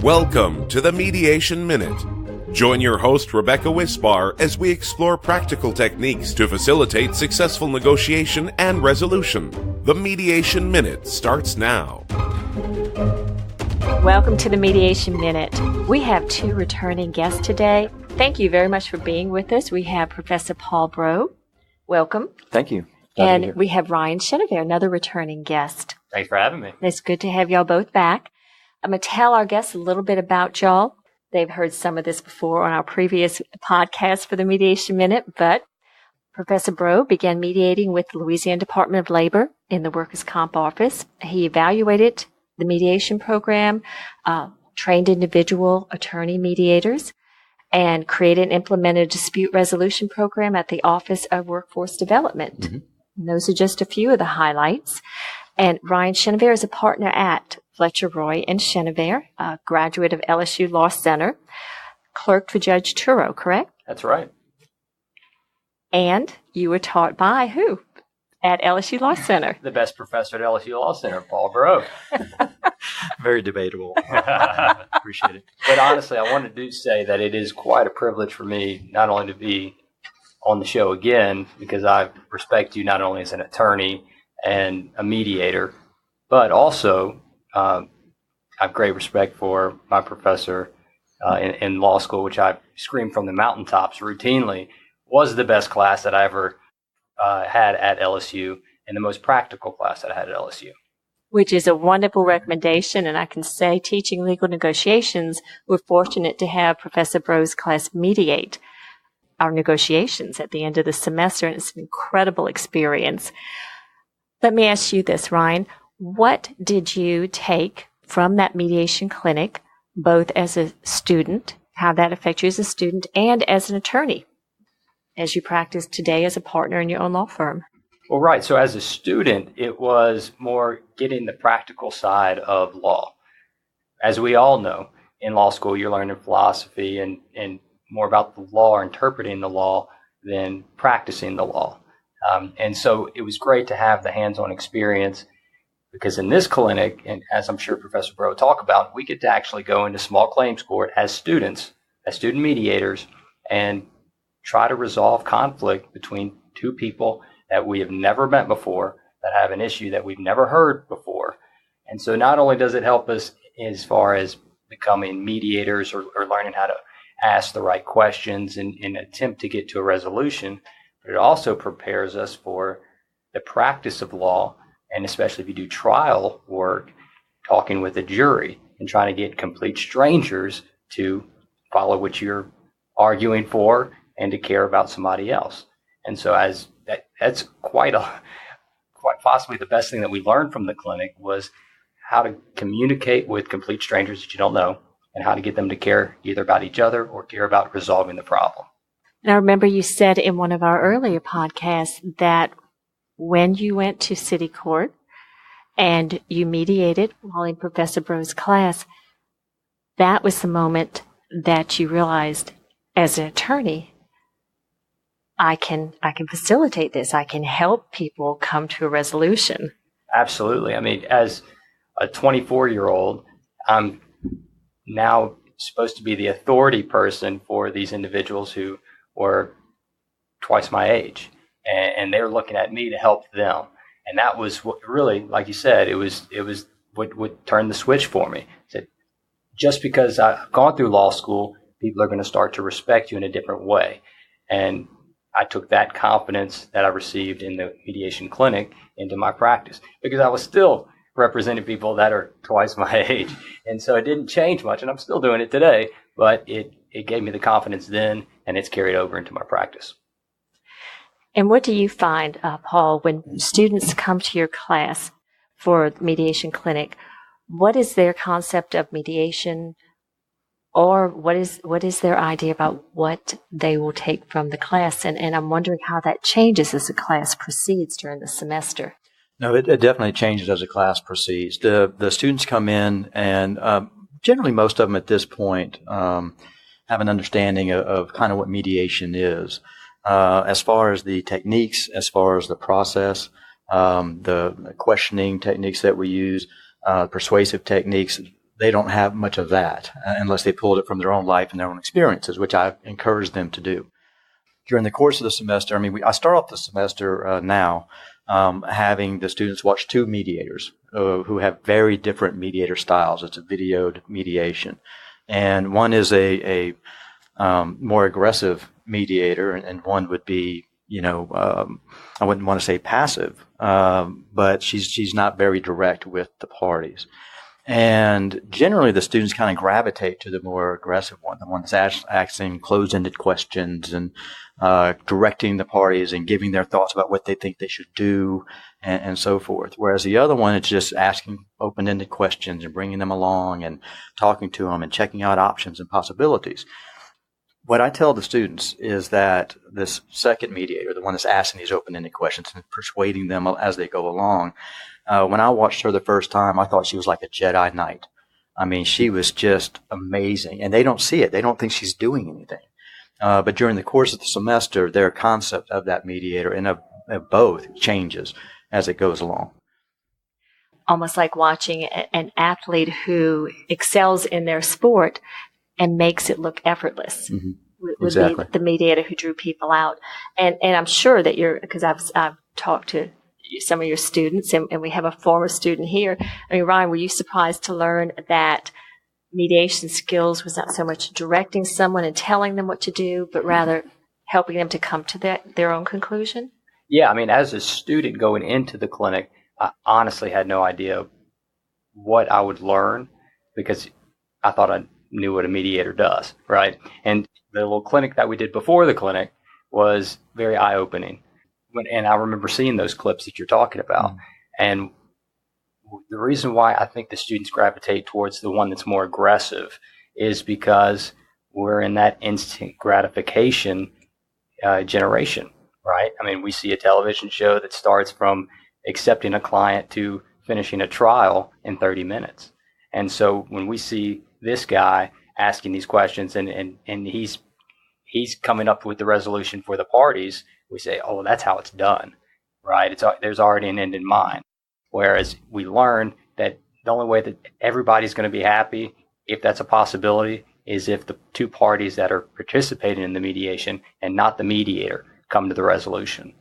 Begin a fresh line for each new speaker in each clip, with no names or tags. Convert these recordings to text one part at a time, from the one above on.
Welcome to the Mediation Minute. Join your host, Rebecca Wisbar, as we explore practical techniques to facilitate successful negotiation and resolution. The Mediation Minute starts now.
Welcome to the Mediation Minute. We have two returning guests today. Thank you very much for being with us. We have Professor Paul Breaux. Welcome.
Thank you.
And we have Ryan Chenevert, another returning guest.
Thanks for having me.
It's good to have y'all both back. I'm going to tell our guests a little bit about y'all. They've heard some of this before on our previous podcast for the Mediation Minute, but Professor Breaux began mediating with the Louisiana Department of Labor in the Workers' Comp Office. He evaluated the mediation program, trained individual attorney mediators, and created and implemented a dispute resolution program at the Office of Workforce Development. Mm-hmm. And those are just a few of the highlights. And Ryan Chenevert is a partner at Fletcher, Roy & Chenevert, a graduate of LSU Law Center, clerked for Judge Turow, correct?
That's right.
And you were taught by who at LSU Law Center?
The best professor at LSU Law Center, Paul Breaux.
Very debatable. Appreciate it.
But honestly, I wanted to say that it is quite a privilege for me not only to be on the show again, because I respect you not only as an attorney and a mediator, but also I have great respect for my professor in law school, which I scream from the mountaintops routinely, was the best class that I ever had at LSU and the most practical class that I had at LSU.
Which is a wonderful recommendation, and I can say teaching legal negotiations, we're fortunate to have Professor Breaux's class mediate our negotiations at the end of the semester, and it's an incredible experience. Let me ask you this, Ryan. What did you take from that mediation clinic, both as a student, how that affects you as a student, and as an attorney, as you practice today as a partner in your own law firm?
Well, right. So as a student, it was more getting the practical side of law. As we all know, in law school, you're learning philosophy and more about the law or interpreting the law than practicing the law. And so it was great to have the hands-on experience, because in this clinic, and as I'm sure Professor Breaux will talk about, we get to actually go into small claims court as students, as student mediators, and try to resolve conflict between two people that we have never met before, that have an issue that we've never heard before. And so not only does it help us as far as becoming mediators or learning how to ask the right questions and attempt to get to a resolution, but it also prepares us for the practice of law, and especially if you do trial work, talking with a jury and trying to get complete strangers to follow what you're arguing for and to care about somebody else. And so that's quite possibly the best thing that we learned from the clinic was how to communicate with complete strangers that you don't know and how to get them to care either about each other or care about resolving the problem.
And I remember you said in one of our earlier podcasts that when you went to city court and you mediated while in Professor Breaux's class, that was the moment that you realized, as an attorney, I can facilitate this. I can help people come to a resolution.
Absolutely. I mean, as a 24-year-old, I'm now supposed to be the authority person for these individuals who were twice my age. And they were looking at me to help them. And that was what really, like you said, it was what turned the switch for me. That just because I've gone through law school, people are going to start to respect you in a different way. And I took that confidence that I received in the mediation clinic into my practice, because I was still representing people that are twice my age. And so it didn't change much, and I'm still doing it today, but it gave me the confidence then, and it's carried over into my practice.
And what do you find, Paul, when students come to your class for the mediation clinic? What is their concept of mediation, or what is their idea about what they will take from the class? And I'm wondering how that changes as the class proceeds during the semester.
No, it definitely changes as the class proceeds. The students come in, and generally most of them at this point have an understanding of kind of what mediation is. As far as the techniques, as far as the process, the questioning techniques that we use, persuasive techniques, they don't have much of that unless they pulled it from their own life and their own experiences, which I encourage them to do. During the course of the semester, I start off the semester now having the students watch two mediators who have very different mediator styles. It's a videoed mediation. And one is a more aggressive mediator, and one would be, I wouldn't want to say passive, but she's not very direct with the parties. And generally, the students kind of gravitate to the more aggressive one, the one that's asking closed-ended questions and directing the parties and giving their thoughts about what they think they should do and so forth. Whereas the other one is just asking open-ended questions and bringing them along and talking to them and checking out options and possibilities. What I tell the students is that this second mediator, the one that's asking these open-ended questions and persuading them as they go along, when I watched her the first time, I thought she was like a Jedi Knight. I mean, she was just amazing. And they don't see it. They don't think she's doing anything. But during the course of the semester, their concept of that mediator and of both changes as it goes along.
Almost like watching an athlete who excels in their sport and makes it look effortless.
Mm-hmm.
Would
Exactly.
be the mediator who drew people out. And I'm sure that because I've talked to some of your students, and we have a former student here. I mean, Ryan, were you surprised to learn that mediation skills was not so much directing someone and telling them what to do, but rather helping them to come to their own conclusion?
Yeah, I mean, as a student going into the clinic, I honestly had no idea what I would learn because I thought I knew what a mediator does, right? And the little clinic that we did before the clinic was very eye-opening. And I remember seeing those clips that you're talking about. And the reason why I think the students gravitate towards the one that's more aggressive is because we're in that instant gratification generation, right? I mean, we see a television show that starts from accepting a client to finishing a trial in 30 minutes. And so when we see this guy asking these questions and he's coming up with the resolution for the parties, we say, oh, that's how it's done, right? There's already an end in mind. Whereas we learn that the only way that everybody's going to be happy, if that's a possibility, is if the two parties that are participating in the mediation and not the mediator come to the resolution.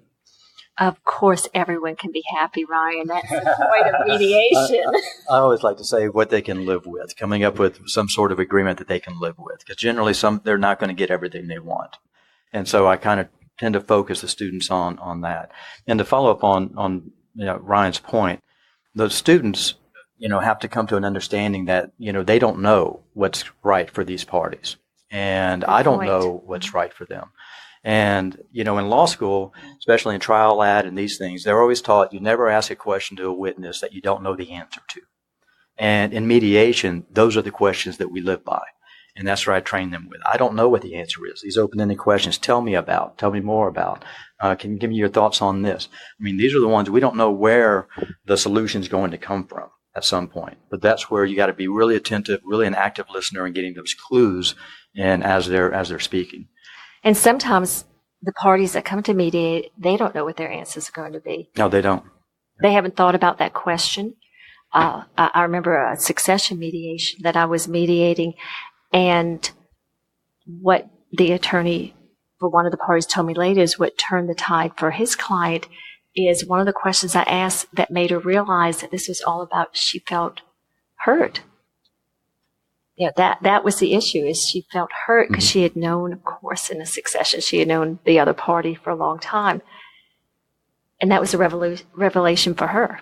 Of course, everyone can be happy, Ryan. That's the point of mediation.
I always like to say what they can live with, coming up with some sort of agreement that they can live with, because generally they're not going to get everything they want. And so I kind of tend to focus the students on that. And to follow up on Ryan's point, the students, have to come to an understanding that, they don't know what's right for these parties. And I don't know what's right for them. And, in law school, especially in trial ad and these things, they're always taught you never ask a question to a witness that you don't know the answer to. And in mediation, those are the questions that we live by. And that's what I train them with. I don't know what the answer is. These open-ended questions, tell me more about. Can you give me your thoughts on this? I mean, these are the ones we don't know where the solution is going to come from at some point. But that's where you got to be really attentive, really an active listener and getting those clues in as they're speaking.
And sometimes the parties that come to mediate, they don't know what their answers are going to be.
No, they don't.
They haven't thought about that question. I remember a succession mediation that I was mediating, and what the attorney for one of the parties told me later is what turned the tide for his client is one of the questions I asked that made her realize that this was all about she felt hurt. That was the issue, is she felt hurt because she had known, of course, in a succession, she had known the other party for a long time. And that was a revelation for her.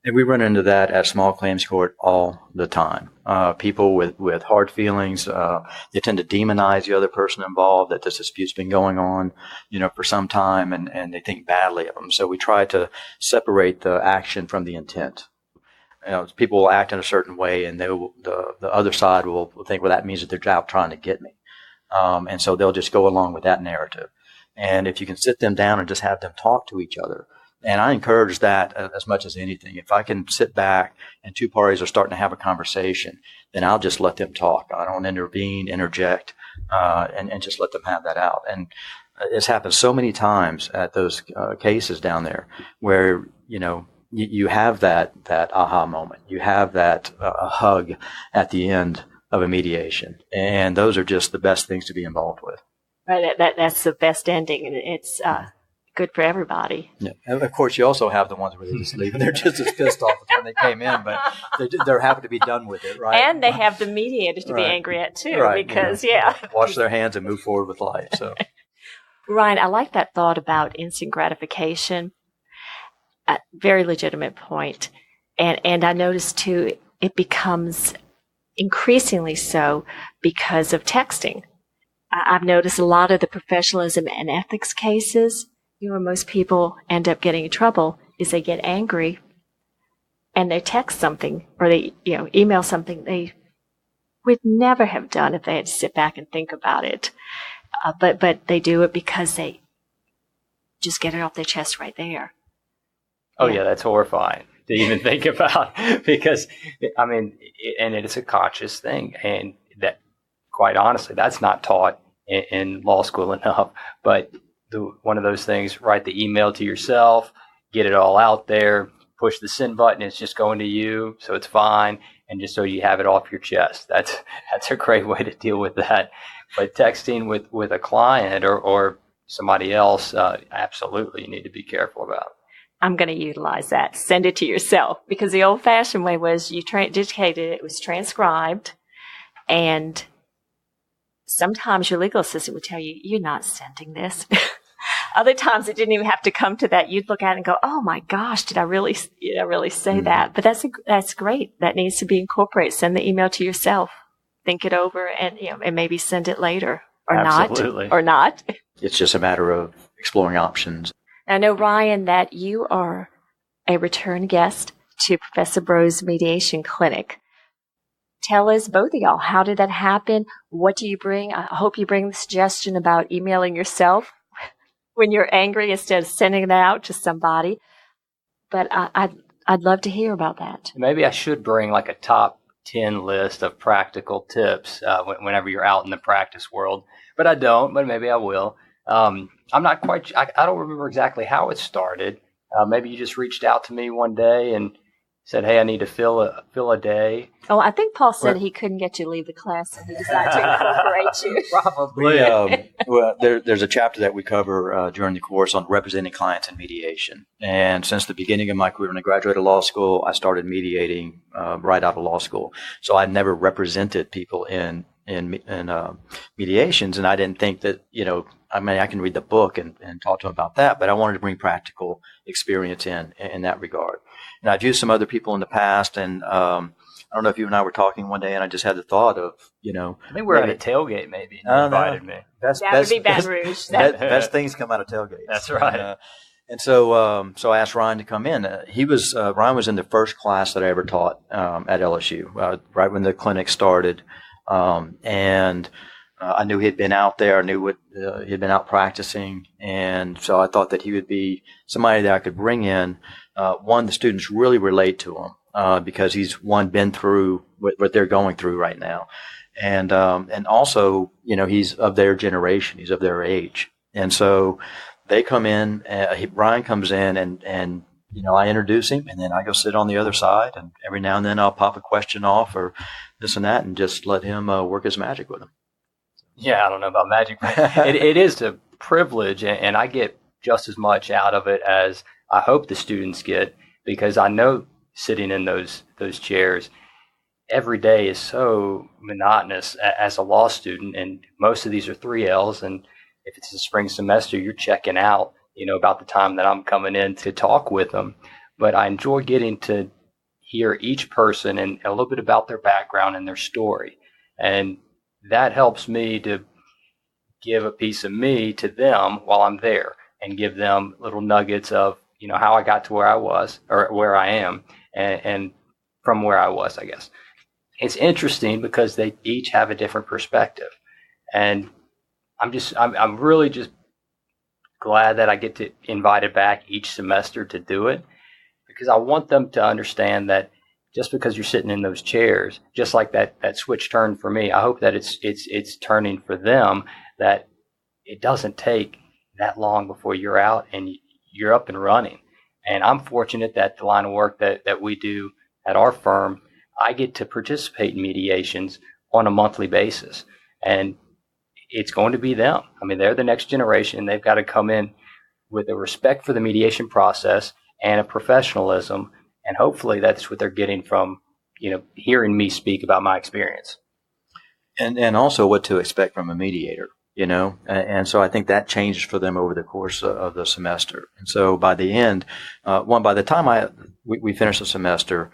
And we run into that at small claims court all the time. People with hard feelings, they tend to demonize the other person involved, that this dispute's been going on, for some time, and they think badly of them. So we try to separate the action from the intent. People will act in a certain way, and the other side will think, well, that means that they're out trying to get me. And so they'll just go along with that narrative. And if you can sit them down and just have them talk to each other, and I encourage that as much as anything. If I can sit back and two parties are starting to have a conversation, then I'll just let them talk. I don't interject, and just let them have that out. And it's happened so many times at those cases down there where, you have that aha moment. You have that hug at the end of a mediation, and those are just the best things to be involved with.
Right, that's the best ending, and it's good for everybody.
Yeah. And of course, you also have the ones where they just leave and they're just as pissed off as when they came in, but they're happy to be done with it, right?
And they have the mediator to be angry at too, because
wash their hands and move forward with life. So,
Ryan, I like that thought about instant gratification. Very legitimate point, and I noticed too it becomes increasingly so because of texting. I've noticed a lot of the professionalism and ethics cases, where most people end up getting in trouble, is they get angry and they text something or they email something they would never have done if they had to sit back and think about it. But they do it because they just get it off their chest right there.
Oh, yeah, that's horrifying to even think about, because, and it's a conscious thing. And that, quite honestly, that's not taught in law school enough. But one of those things, write the email to yourself, get it all out there, push the send button, it's just going to you, so it's fine, and just so you have it off your chest. That's a great way to deal with that. But texting with a client or somebody else, absolutely, you need to be careful about.
I'm going to utilize that. Send it to yourself, because the old-fashioned way was you dedicated it was transcribed, and sometimes your legal assistant would tell you, you're not sending this. Other times it didn't even have to come to that. You'd look at it and go, oh my gosh, did I really say that? But that's great. That needs to be incorporated. Send the email to yourself. Think it over and maybe send it later or
Absolutely.
Not. Or not.
it's just a matter of exploring options.
I know, Ryan, that you are a return guest to Professor Breaux' mediation clinic. Tell us, both of y'all, how did that happen? What do you bring? I hope you bring the suggestion about emailing yourself when you're angry instead of sending it out to somebody. But I'd love to hear about that.
Maybe I should bring like a top 10 list of practical tips whenever you're out in the practice world. But I don't, but maybe I will. I'm not quite, I don't remember exactly how it started. Maybe you just reached out to me one day and said, hey, I need to fill a day.
Oh, I think Paul said he couldn't get you to leave the class, so he decided to incorporate you.
Probably.
Well, there's a chapter that we cover during the course on representing clients in mediation. And since the beginning of my career, when I graduated law school, I started mediating right out of law school. So I never represented people in mediations, and I didn't think that, I can read the book and talk to them about that, but I wanted to bring practical experience in that regard. And I've used some other people in the past, and I don't know if you and I were talking one day, and I just had the thought of,
I think we're at a tailgate maybe, and you invited me.
That would be Baton Rouge.
Best things come out of tailgates.
That's right.
And so I asked Ryan to come in. Ryan was in the first class that I ever taught at LSU, right when the clinic started. And I knew he had been out there. I knew what he had been out practicing, and so I thought that he would be somebody that I could bring in. One, the students really relate to him because he's been through what they're going through right now, and also he's of their generation, he's of their age, and so they come in. Ryan comes in, and I introduce him, and then I go sit on the other side, and every now and then I'll pop a question off or this and that, and just let him work his magic with him.
Yeah, I don't know about magic, but it is a privilege, and I get just as much out of it as I hope the students get, because I know sitting in those chairs every day is so monotonous as a law student, and most of these are 3Ls, and if it's a spring semester, you're checking out, about the time that I'm coming in to talk with them. But I enjoy getting to hear each person and a little bit about their background and their story. And that helps me to give a piece of me to them while I'm there and give them little nuggets of, how I got to where I was or where I am and from where I was, I guess. It's interesting because they each have a different perspective. And I'm really just glad that I get to invited back each semester to do it, because I want them to understand that just because you're sitting in those chairs, just like that switch turned for me, I hope that it's turning for them, that it doesn't take that long before you're out and you're up and running. And I'm fortunate that the line of work that we do at our firm, I get to participate in mediations on a monthly basis. And it's going to be them. I mean, they're the next generation. They've got to come in with a respect for the mediation process and a professionalism. And hopefully that's what they're getting from, hearing me speak about my experience.
And also what to expect from a mediator, and so I think that changes for them over the course of the semester. And so by the end, by the time we finish the semester,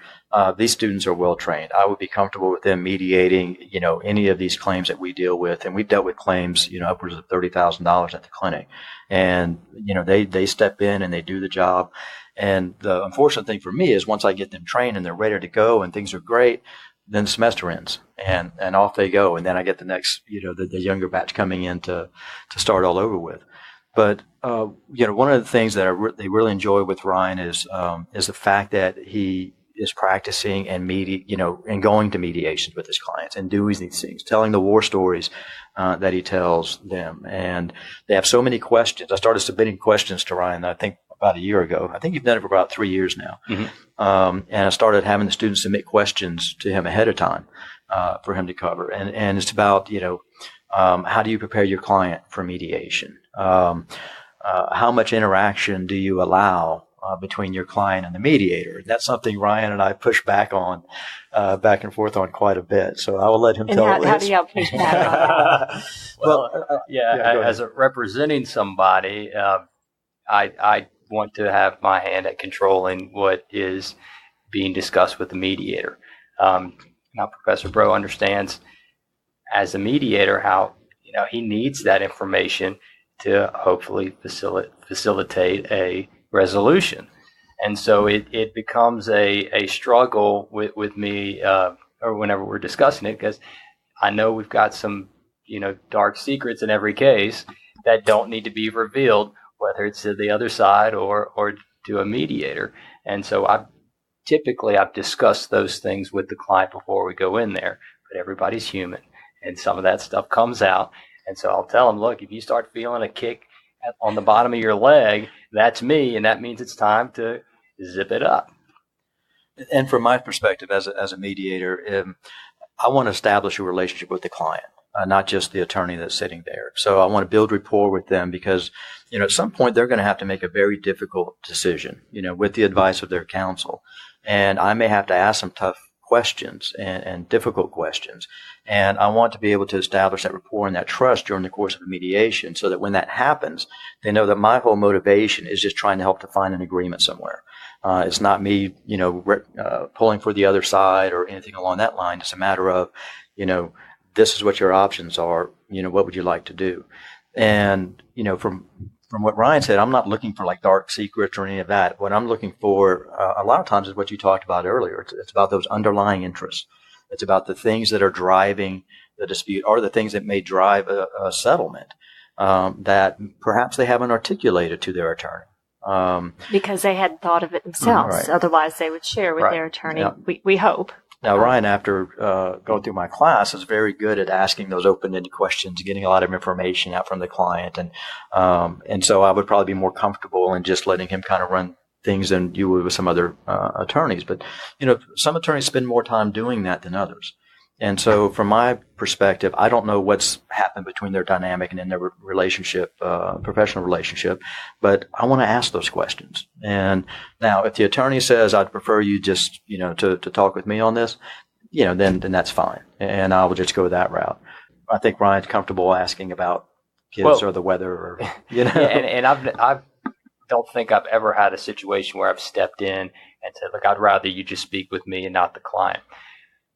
these students are well trained. I would be comfortable with them mediating, any of these claims that we deal with, and we've dealt with claims, upwards of $30,000 at the clinic, and they step in and they do the job. And the unfortunate thing for me is once I get them trained and they're ready to go and things are great, then the semester ends and off they go. And then I get the next, the younger batch coming in to start all over with. But, one of the things that they really enjoy with Ryan is the fact that he is practicing and and going to mediations with his clients and doing these things, telling the war stories that he tells them. And they have so many questions. I started submitting questions to Ryan, I think, about a year ago. I think you've done it for about 3 years now. Mm-hmm. And I started having the students submit questions to him ahead of time for him to cover. And it's about, how do you prepare your client for mediation? How much interaction do you allow between your client and the mediator? And that's something Ryan and I push back and forth on quite a bit. So I will let him tell
how do y'all push back on that?
As a representing somebody, I want to have my hand at controlling what is being discussed with the mediator. Now, Professor Breaux understands as a mediator how he needs that information to hopefully facilitate a resolution. And so it becomes a struggle with me or whenever we're discussing it, because I know we've got some dark secrets in every case that don't need to be revealed, whether it's to the other side or to a mediator. And so I've discussed those things with the client before we go in there, but everybody's human and some of that stuff comes out. And so I'll tell them, look, if you start feeling a kick on the bottom of your leg, that's me. And that means it's time to zip it up.
And from my perspective as a mediator, I want to establish a relationship with the client. Not just the attorney that's sitting there. So I want to build rapport with them because, at some point they're going to have to make a very difficult decision, with the advice of their counsel. And I may have to ask some tough questions and difficult questions. And I want to be able to establish that rapport and that trust during the course of a mediation so that when that happens, they know that my whole motivation is just trying to help to find an agreement somewhere. It's not me, pulling for the other side or anything along that line. It's a matter of, this is what your options are. What would you like to do? And, from what Ryan said, I'm not looking for like dark secrets or any of that. What I'm looking for a lot of times is what you talked about earlier. It's about those underlying interests. It's about the things that are driving the dispute or the things that may drive a settlement that perhaps they haven't articulated to their attorney.
Because they hadn't thought of it themselves.
Right.
Otherwise, they would share with their attorney, yeah. we hope.
Now, Ryan, after going through my class, is very good at asking those open-ended questions, getting a lot of information out from the client. And so I would probably be more comfortable in just letting him kind of run things than you would with some other attorneys. But, some attorneys spend more time doing that than others. And so from my perspective, I don't know what's happened between their dynamic and in their relationship, professional relationship, but I want to ask those questions. And now if the attorney says, I'd prefer you just, to talk with me on this, then that's fine. And I will just go that route. I think Ryan's comfortable asking about kids or the weather or,
Yeah, and I don't think I've ever had a situation where I've stepped in and said, look, I'd rather you just speak with me and not the client.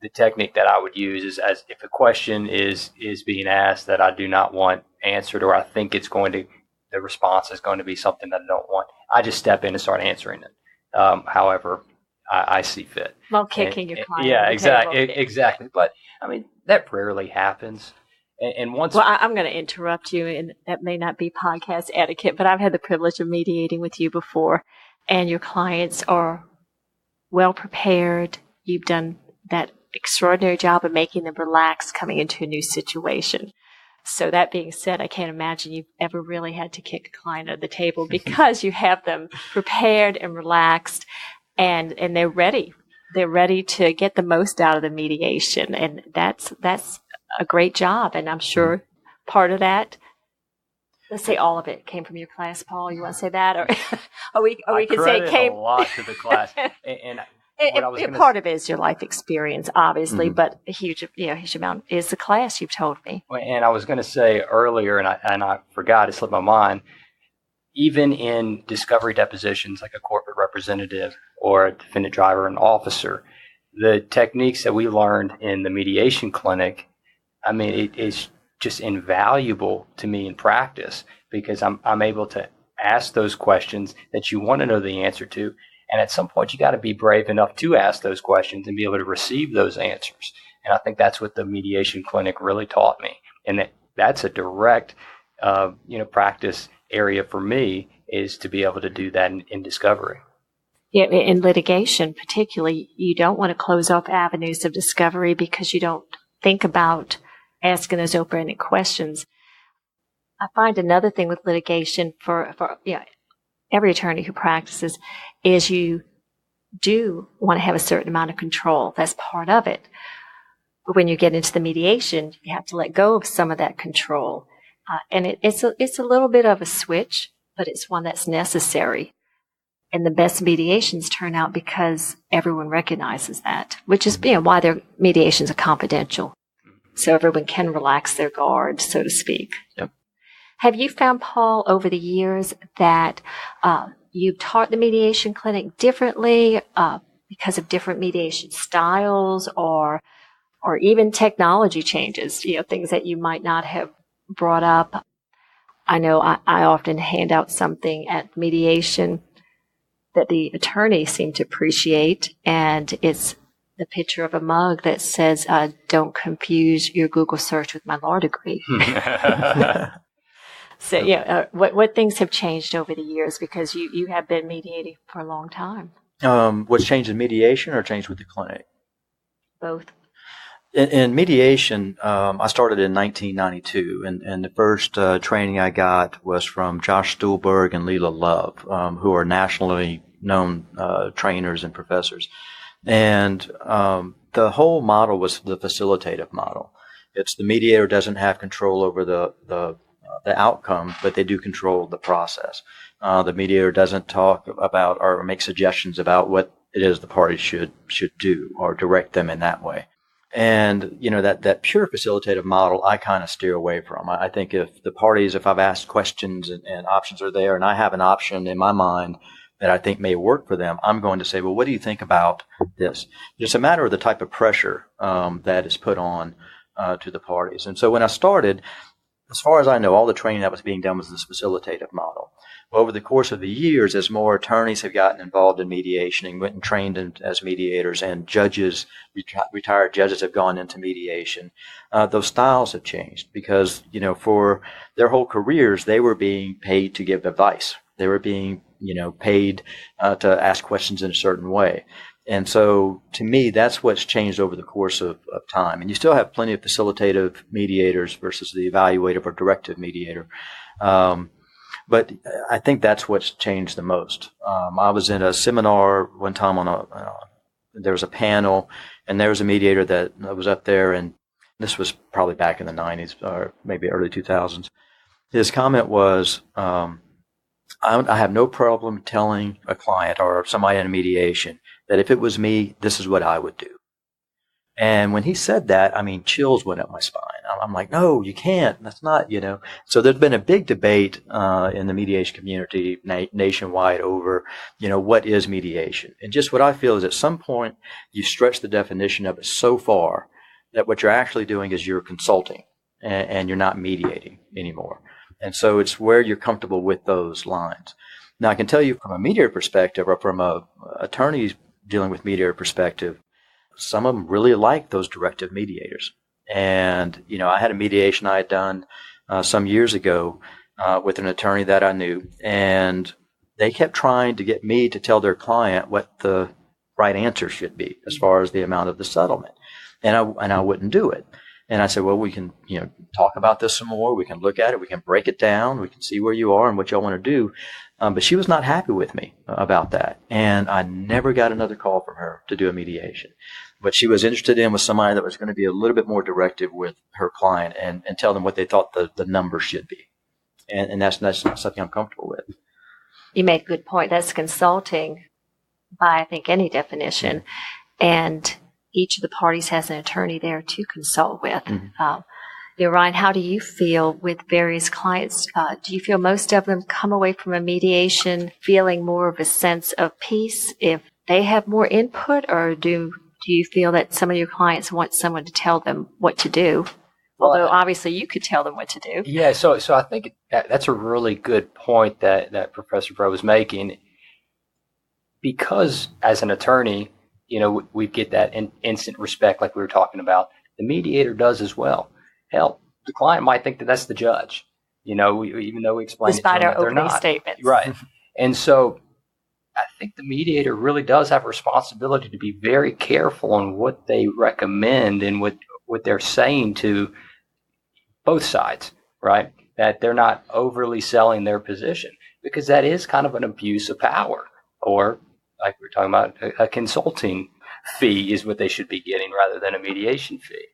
The technique that I would use is as if a question is being asked that I do not want answered, or I think the response is going to be something that I don't want, I just step in and start answering it. However, I see fit.
While kicking your client.
Yeah, exactly. But I mean, that rarely happens. And once,
I'm going to interrupt you, and that may not be podcast etiquette, but I've had the privilege of mediating with you before, and your clients are well prepared. You've done that extraordinary job of making them relax coming into a new situation. So that being said, I can't imagine you've ever really had to kick a client under the table because you have them prepared and relaxed and they're ready. They're ready to get the most out of the mediation. And that's a great job. And I'm sure part of that, let's say all of it came from your class, Paul. You want to say that? Or we can say it came
a lot to the class. And
part of it is your life experience, obviously, but a huge amount is the class, you've told me.
And I was going to say earlier, and I forgot, it slipped my mind, even in discovery depositions like a corporate representative or a defendant driver and officer, the techniques that we learned in the mediation clinic, I mean, it is just invaluable to me in practice because I'm able to ask those questions that you want to know the answer to. And at some point, you got to be brave enough to ask those questions and be able to receive those answers. And I think that's what the mediation clinic really taught me. And that's a direct, practice area for me is to be able to do that in discovery.
Yeah, in litigation, particularly, you don't want to close off avenues of discovery because you don't think about asking those open-ended questions. I find another thing with litigation for every attorney who practices is you do want to have a certain amount of control. That's part of it. But when you get into the mediation, you have to let go of some of that control. And it's a little bit of a switch, but it's one that's necessary. And the best mediations turn out because everyone recognizes that, which is why their mediations are confidential. So everyone can relax their guard, so to speak.
Yep.
Have you found, Paul, over the years that you've taught the mediation clinic differently because of different mediation styles or even technology changes, things that you might not have brought up? I know I often hand out something at mediation that the attorneys seem to appreciate, and it's the picture of a mug that says, don't confuse your Google search with my law degree. So, what things have changed over the years because you have been mediating for a long time?
What's changed in mediation or changed with the clinic?
Both.
In mediation, I started in 1992, and the first training I got was from Josh Stuhlberg and Leela Love, who are nationally known trainers and professors. And the whole model was the facilitative model. It's the mediator doesn't have control over the outcome, but they do control the process. The mediator doesn't talk about or make suggestions about what it is the parties should do or direct them in that way. And, that pure facilitative model, I kind of steer away from. I think if I've asked questions and options are there and I have an option in my mind that I think may work for them, I'm going to say, well, what do you think about this? It's a matter of the type of pressure that is put on to the parties. And so when I started, as far as I know, all the training that was being done was this facilitative model. Well, over the course of the years, as more attorneys have gotten involved in mediation and went and trained as mediators, and judges, retired judges have gone into mediation, those styles have changed because, for their whole careers, they were being paid to give advice. They were being, paid to ask questions in a certain way. And so, to me, that's what's changed over the course of time. And you still have plenty of facilitative mediators versus the evaluative or directive mediator. But I think that's what's changed the most. I was in a seminar one time there was a panel, and there was a mediator that was up there, and this was probably back in the 90s or maybe early 2000s. His comment was, I have no problem telling a client or somebody in a mediation that if it was me, this is what I would do. And when he said that, chills went up my spine. I'm like, no, you can't. That's not, So there's been a big debate in the mediation community nationwide over, what is mediation? And just what I feel is at some point you stretch the definition of it so far that what you're actually doing is you're consulting and you're not mediating anymore. And so it's where you're comfortable with those lines. Now, I can tell you from a mediator perspective or from a attorney dealing with mediator perspective, some of them really like those directive mediators. And, I had a mediation I had done some years ago with an attorney that I knew, and they kept trying to get me to tell their client what the right answer should be as far as the amount of the settlement. And I wouldn't do it. And I said, well, we can, talk about this some more. We can look at it. We can break it down. We can see where you are and what y'all want to do. But she was not happy with me about that. And I never got another call from her to do a mediation. What she was interested in was somebody that was going to be a little bit more directive with her client and tell them what they thought the numbers should be. And that's not something I'm comfortable with.
You make a good point. That's consulting by, I think, any definition. And each of the parties has an attorney there to consult with. Ryan, how do you feel with various clients? Do you feel most of them come away from a mediation feeling more of a sense of peace if they have more input, or do you feel that some of your clients want someone to tell them what to do? Although obviously you could tell them what to do.
Yeah, so I think that's a really good point that Professor Breaux was making. Because as an attorney, we get that instant respect like we were talking about. The mediator does as well. Hell, the client might think that that's the judge, even though we explain it to them
Despite our
that they're
opening
not.
statements.
Right. And so I think the mediator really does have a responsibility to be very careful on what they recommend and what they're saying to both sides, right? That they're not overly selling their position, because that is kind of an abuse of power, or like we were talking about, a consulting fee is what they should be getting rather than a mediation fee.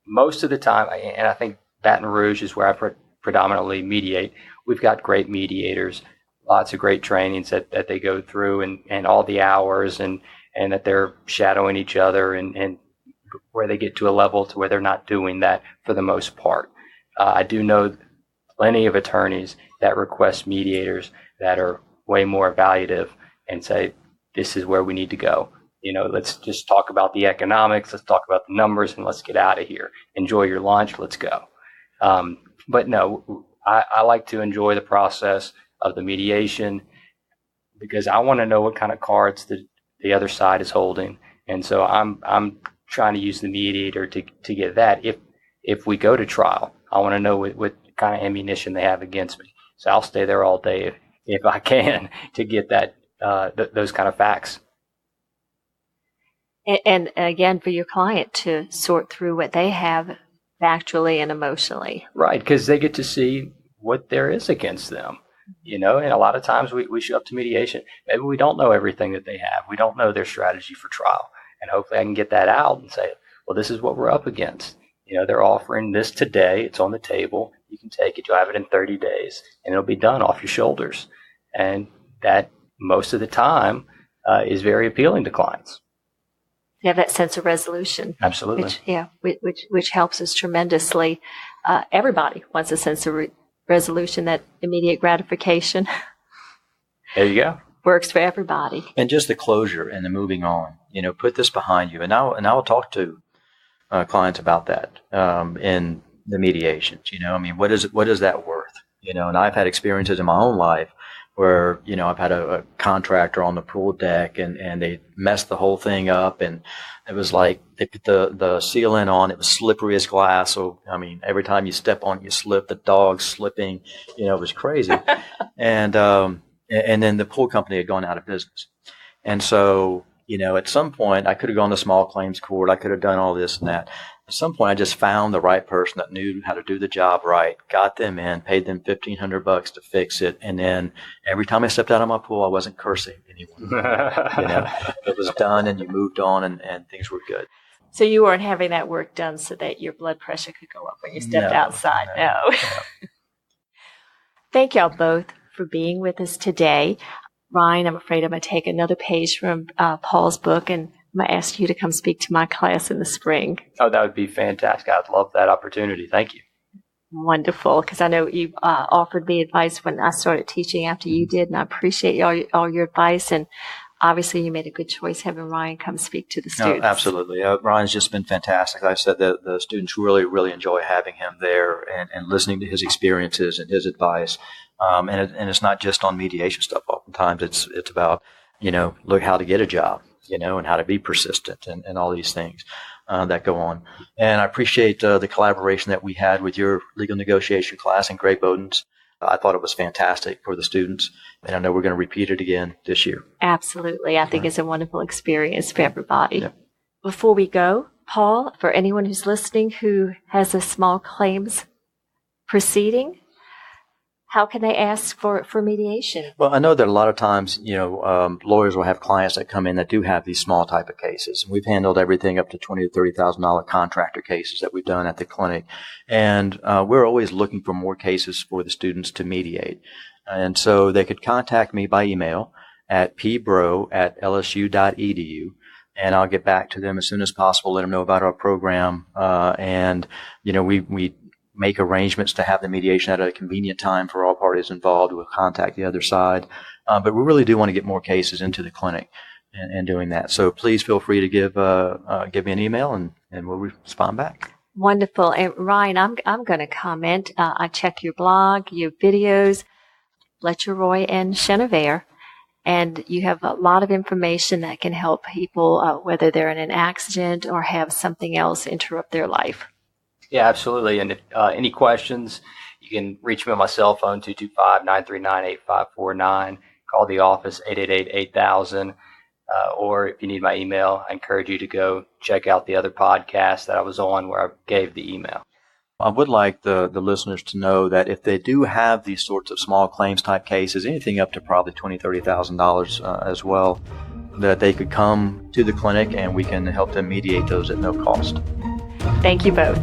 Most of the time, and I think Baton Rouge is where I predominantly mediate, we've got great mediators, lots of great trainings that they go through and all the hours and that they're shadowing each other and where they get to a level to where they're not doing that for the most part. I do know plenty of attorneys that request mediators that are way more evaluative and say, this is where we need to go. Let's just talk about the economics. Let's talk about the numbers and let's get out of here. Enjoy your lunch. Let's go. But no, I like to enjoy the process of the mediation because I want to know what kind of cards the other side is holding. And so I'm trying to use the mediator to get that. If we go to trial, I want to know what kind of ammunition they have against me. So I'll stay there all day if I can to get that those kind of facts.
And again, for your client to sort through what they have factually and emotionally.
Right, because they get to see what there is against them. And a lot of times we show up to mediation. Maybe we don't know everything that they have. We don't know their strategy for trial. And hopefully I can get that out and say, well, this is what we're up against. They're offering this today. It's on the table. You can take it. You'll have it in 30 days, and it'll be done off your shoulders. And that most of the time is very appealing to clients.
You have that sense of resolution.
Absolutely.
Which helps us tremendously. Everybody wants a sense of resolution, that immediate gratification.
There you go.
Works for everybody.
And just the closure and the moving on. Put this behind you. And I will talk to clients about that in the mediations. What is that worth? And I've had experiences in my own life where, I've had a contractor on the pool deck and they messed the whole thing up, and it was like they put the sealant on, it was slippery as glass. So, every time you step on it, you slip, the dog's slipping, it was crazy. And then the pool company had gone out of business. And so, at some point I could have gone to small claims court. I could have done all this and that. At some point I just found the right person that knew how to do the job right, got them in, paid them $1,500 to fix it. And then every time I stepped out of my pool, I wasn't cursing anyone. It was done and you moved on and things were good.
So you weren't having that work done so that your blood pressure could go up when you stepped outside. No. Thank y'all both for being with us today. Ryan, I'm afraid I'm going to take another page from Paul's book, and I'm going to ask you to come speak to my class in the spring.
Oh, that would be fantastic. I'd love that opportunity. Thank you.
Wonderful, because I know you offered me advice when I started teaching after you did, and I appreciate all your advice. And obviously, you made a good choice having Ryan come speak to the students.
No, absolutely. Ryan's just been fantastic. Like I said, the students really, really enjoy having him there and listening to his experiences and his advice. And it's not just on mediation stuff. Oftentimes, it's about look how to get a job, and how to be persistent and all these things that go on. And I appreciate the collaboration that we had with your legal negotiation class in Great Bowden's. I thought it was fantastic for the students, and I know we're going to repeat it again this year.
Absolutely. I think it's a wonderful experience for everybody.
Yep.
Before we go, Paul, for anyone who's listening who has a small claims proceeding, how can they ask for mediation?
Well, I know that a lot of times, lawyers will have clients that come in that do have these small type of cases. We've handled everything up to $20,000 to $30,000 contractor cases that we've done at the clinic. And we're always looking for more cases for the students to mediate. And so they could contact me by email at pbro@lsu.edu. And I'll get back to them as soon as possible, let them know about our program. We make arrangements to have the mediation at a convenient time for all parties involved. We'll contact the other side. But we really do want to get more cases into the clinic and doing that. So please feel free to give me an email and we'll respond back.
Wonderful. And Ryan, I'm going to comment. I check your blog, your videos, Letcheroy and Chenevert. And you have a lot of information that can help people, whether they're in an accident or have something else interrupt their life.
Yeah, absolutely. And if any questions, you can reach me on my cell phone, 225-939-8549. Call the office, 888-8000. Or if you need my email, I encourage you to go check out the other podcast that I was on where I gave the email.
I would like the listeners to know that if they do have these sorts of small claims type cases, anything up to probably $20,000, $30,000 as well, that they could come to the clinic and we can help them mediate those at no cost.
Thank you both.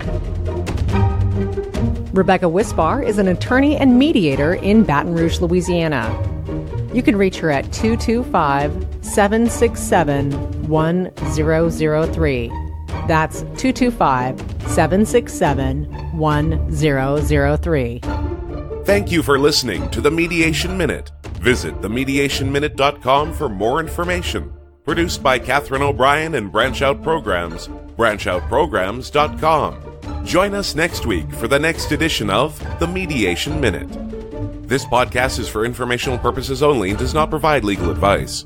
Rebecca Wisbar is an attorney and mediator in Baton Rouge, Louisiana. You can reach her at 225-767-1003. That's 225-767-1003.
Thank you for listening to the Mediation Minute. Visit themediationminute.com for more information. Produced by Catherine O'Brien and Branch Out Programs, branchoutprograms.com. Join us next week for the next edition of The Mediation Minute. This podcast is for informational purposes only and does not provide legal advice.